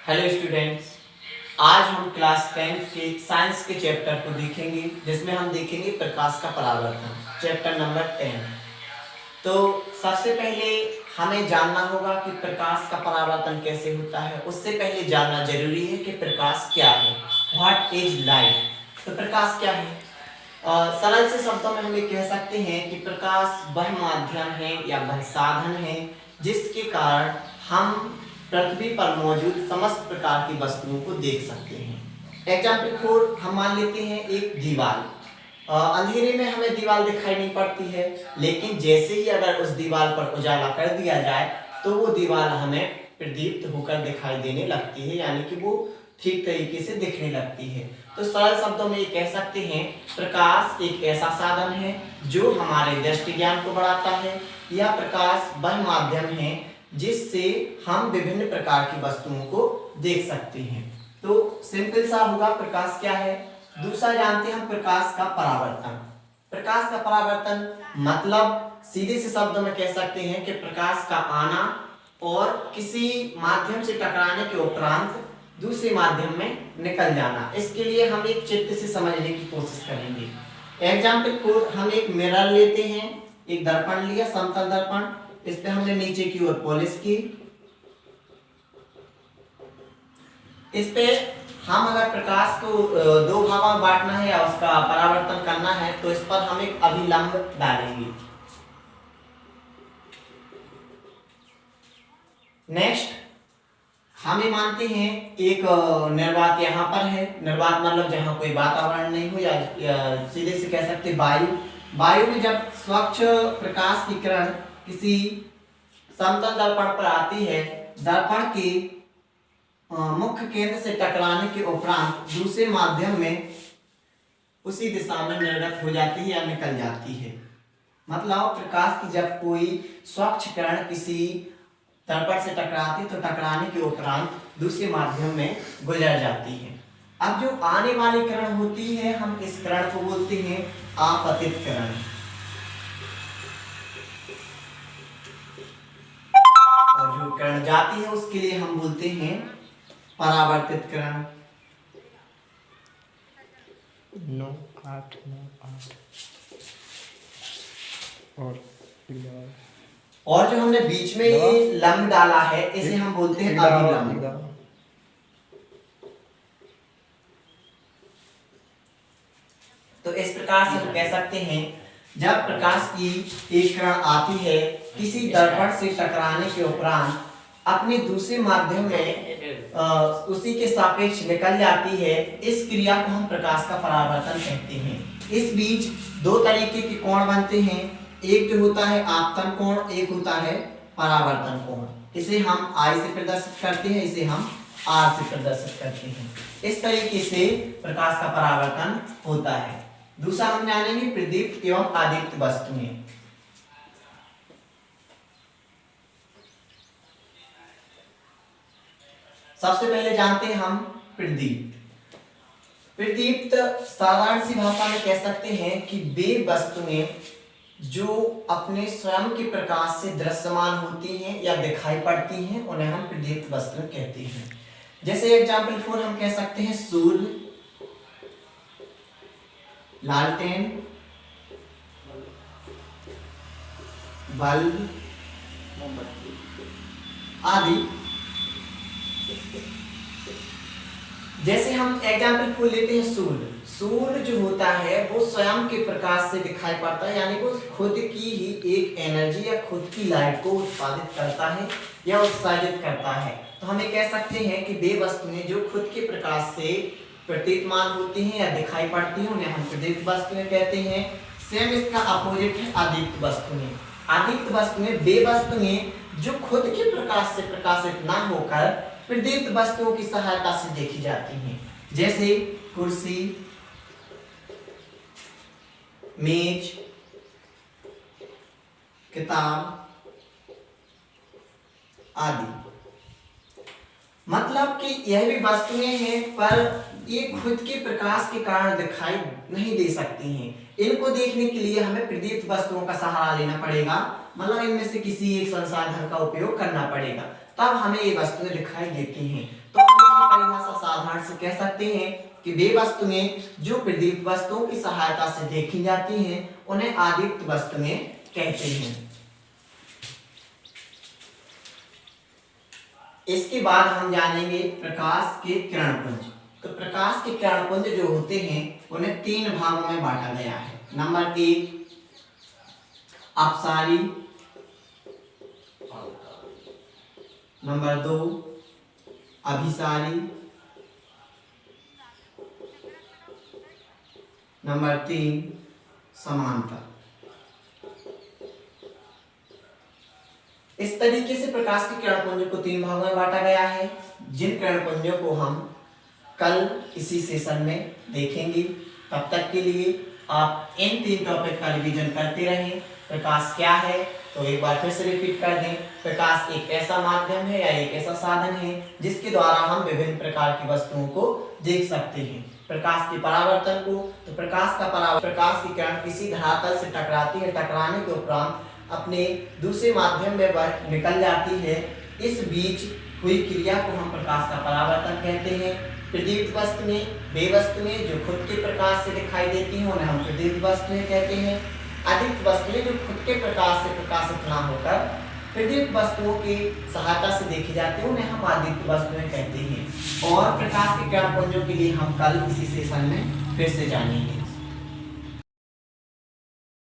Hello students, आज हम class 10 के साइंस के चैप्टर को देखेंगे जिसमें हम देखेंगे प्रकाश का परावर्तन, चैप्टर नंबर 10। तो सबसे पहले हमें जानना होगा कि प्रकाश का परावर्तन कैसे होता है। उससे पहले जानना जरूरी है कि प्रकाश क्या है, व्हाट इज लाइट। तो प्रकाश क्या है? सरल से शब्दों में हम ये कह सकते हैं कि प्रकाश वह माध्यम है या वह साधन है जिसके कारण हम पृथ्वी पर मौजूद समस्त प्रकार की वस्तुओं को देख सकते हैं। एग्जाम्पल 4 हम मान लेते हैं एक दीवार। अंधेरे में हमें दीवार दिखाई नहीं पड़ती है, लेकिन जैसे ही अगर उस दीवार पर उजाला कर दिया जाए तो वो दीवार हमें प्रदीप्त होकर दिखाई देने लगती है, यानी कि वो ठीक तरीके से दिखने लगती है। तो सरल शब्दों में ये कह सकते हैं प्रकाश एक ऐसा साधन है जो हमारे दृष्टि ज्ञान को बढ़ाता है, या प्रकाश वह माध्यम है जिससे हम विभिन्न प्रकार की वस्तुओं को देख सकते हैं। तो सिंपल सा होगा प्रकाश क्या है। दूसरा जानते हैं हम प्रकाश का परावर्तन। प्रकाश का परावर्तन मतलब सीधे से शब्दों में कह सकते हैं कि प्रकाश का आना और किसी माध्यम से टकराने के उपरांत दूसरे माध्यम में निकल जाना। इसके लिए हम एक चित्र से समझने की कोशिश करेंगे। एग्जाम्पल 4 हम एक मिरर लेते हैं, एक दर्पण लिया, समतल दर्पण, इस पे हमने नीचे की ओर पॉलिश की। इस पे हम अगर प्रकाश को दो भागों में बांटना है या उसका परावर्तन करना है तो इस पर हम एक अभिलंब डालेंगे। नेक्स्ट हम ये मानते हैं एक निर्वात यहाँ पर है। निर्वात मतलब जहां कोई वातावरण नहीं हो, या सीधे से कह सकते वायु। वायु में जब स्वच्छ प्रकाश की किरण किसी समतल दर्पण पर आती है, दर्पण के मुख्य केंद्र से टकराने के उपरांत दूसरे माध्यम में उसी दिशा में निर्गत हो जाती है या निकल जाती है। मतलब प्रकाश की जब कोई स्वच्छ किरण किसी दर्पण से टकराती है तो टकराने के उपरांत दूसरे माध्यम में गुजर जाती है। अब जो आने वाली किरण होती है, हम इस किरण को बोलते हैं आपतित किरण, और जो किरण जाती है उसके लिए हम बोलते हैं परावर्तित किरण। 9 8 9 8 और जो हमने बीच में ये लंब डाला है इसे हम बोलते हैं अभिलंब। तो इस प्रकार से हम कह सकते हैं जब प्रकाश की एक किरण आती है किसी दर्पण से टकराने के उपरांत अपने दूसरे माध्यम में उसी के सापेक्ष निकल जाती है, इस क्रिया को हम प्रकाश का परावर्तन कहते हैं। इस बीच दो तरीके के कोण बनते हैं, एक जो होता है आपतन कोण, एक होता है परावर्तन कोण। इसे हम I से प्रदर्शित करते हैं, इसे हम R से प्रदर्शित करते हैं। इस तरीके से प्रकाश का परावर्तन होता है। दूसरा हम जानेंगे प्रदीप्त एवं अदीप्त वस्तुएं। सबसे पहले जानते हैं हम प्रदीप्त। प्रदीप्त साधारण सी भाषा में कह सकते हैं कि वे वस्तुएं जो अपने स्वयं के प्रकाश से दृश्यमान होती हैं या दिखाई पड़ती हैं उन्हें हम प्रदीप्त वस्तुएं कहते हैं। जैसे एग्जाम्पल 4 हम कह सकते हैं सूर्य, लालटेन, बल्ब आदि। जैसे हम एग्जाम्पल 4 लेते हैं सूर्य। सूर्य जो होता है वो स्वयं के प्रकाश से दिखाई पड़ता है, यानी वो खुद की ही एक एनर्जी या खुद की लाइट को उत्पादित करता है या उत्सर्जित करता है। तो हम ये कह सकते हैं कि वे वस्तुएं जो खुद के प्रकाश से प्रतीतमान होती हैं या दिखाई पड़ती हैं उन्हें हम प्रदीप्त वस्तुएं कहते हैं। सेम इसका अपोजिट है अदीप्त वस्तुएं। अदीप्त वस्तुएं वे वस्तुएं जो खुद के प्रकाश से प्रकाशित ना होकर प्रदीप्त वस्तुओं की सहायता से देखी जाती हैं। जैसे कुर्सी, मेज, किताब आदि। मतलब कि यह भी वस्तुएं हैं पर ये खुद के प्रकाश के कारण दिखाई नहीं दे सकती हैं। इनको देखने के लिए हमें प्रदीप्त वस्तुओं का सहारा लेना पड़ेगा, मतलब इनमें से किसी एक संसाधन का उपयोग करना पड़ेगा, तब हमें ये वस्तुएं दिखाई देती हैं। तो परिभाषा साधारण से कह सकते हैं कि वे वस्तुएं जो प्रदीप्त वस्तुओं की सहायता से देखी जाती हैं उन्हें आदीप्त वस्तुएं कहते हैं। इसके बाद हम जानेंगे प्रकाश के किरणपुंज। तो प्रकाश के किरणपुंज जो होते हैं उन्हें 3 भागों में बांटा गया है। नंबर 1 अपसारी, नंबर 2 अभिसारी, नंबर 3 समांतर। इस तरीके से प्रकाश के किरणपुंज को 3 भागों में बांटा गया है, जिन किरणपुंजों को हम कल इसी सेशन में देखेंगे। तब तक के लिए आप इन 3 टॉपिक का रिवीजन करते रहें। प्रकाश क्या है तो एक बार फिर से रिपीट कर दें। प्रकाश एक ऐसा माध्यम है या एक ऐसा साधन है जिसके द्वारा हम विभिन्न प्रकार की वस्तुओं को देख सकते हैं। प्रकाश के परावर्तन को, तो प्रकाश की किरण किसी धरातल से टकराती है, टकराने के उपरांत अपने दूसरे माध्यम में निकल जाती है। इस बीच हुई क्रिया को हम प्रकाश का परावर्तन कहते हैं। प्रदीप्त वस्तुएं वे वस्तुएं जो खुद के प्रकाश से दिखाई देती हैं उन्हें हम प्रदीप्त वस्तुएं कहते हैं। अदीप्त वस्तुएं जो खुद के प्रकाश से प्रकाशित ना होकर प्रदीप्त वस्तुओं की सहायता से देखी जाती है उन्हें हम आदीप्त वस्तुएं कहते हैं। और प्रकाश के किरणपुंजों के लिए हम कल इसी सेशन में फिर से जानेंगे।